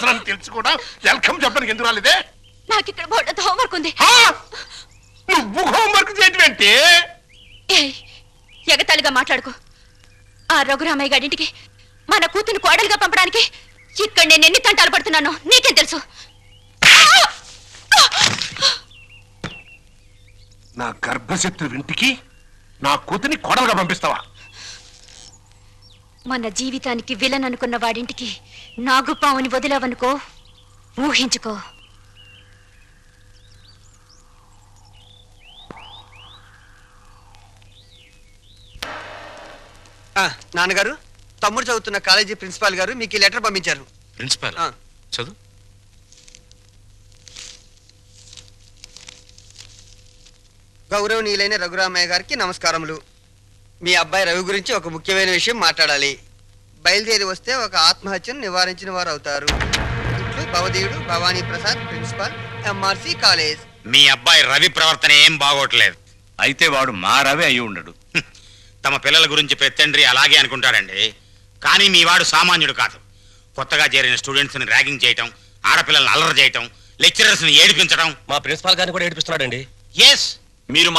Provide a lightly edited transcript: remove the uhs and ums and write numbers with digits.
వస్తున్నాను తెలుసు కూడా వెల్కమ్ చెప్పడానికి ఎందుకు రాలేదే? నాకు ఇక్కడ బోర్డు హోంవర్క్ ఉంది. నువ్వు హోంవర్క్ చేయటం ఏంటి? ఎగతాళిగా మాట్లాడుకో. ఆ రఘురామయ్య గారింటికి మన కూతురు కోడలుగా పంపడానికి ఇక్కడ నేను ఎన్ని తంటాలు పడుతున్నానో నీకేం తెలుసు? నా గర్భశత్రు ఇంటికి నా కూతుని కోడలుగా పంపిస్తావా? మన జీవితానికి విలన్ అనుకున్న వాడింటికి నాగుపావుని వదిలావనుకో, ఊహించుకో. నాన్నగారు, తమ్ముడు చదువుతున్న కాలేజీ ప్రిన్సిపాల్ గారు మీకు ఈ లెటర్ పంపించారు. ప్రిన్సిపాల్ చదువు. గౌరవనీయులైన రఘురామయ్య గారికి నమస్కారములు. మీ అబ్బాయి రవి గురించి ఒక ముఖ్యమైన విషయం మాట్లాడాలి. బయలుదేరి వస్తే ఒక ఆత్మహత్యను నివారించిన వారు అవుతారు. ఇట్లు భవదీయుడు Bhavani Prasad, principal, MRC college. మీ అబ్బాయి రవి ప్రవర్తన ఏం బాగోట్లేదు. అయితే వాడు మా రవి అయి ఉండడు. తమ పిల్లల గురించి పెత్తండ్రి అలాగే అనుకుంటాడండి. కానీ మీ వాడు సామాన్యుడు కాదు. కొత్తగా చేరిన స్టూడెంట్స్ని ర్యాగింగ్ చేయటం, ఆడపిల్లల్ని అల్లరి చేయటం, లెక్చరర్స్ని ఏడిపించడం. మా ప్రిన్సిపాల్ గారిని కూడా ఏడిపిస్తున్నాడండి. ఎస్, మీరు మా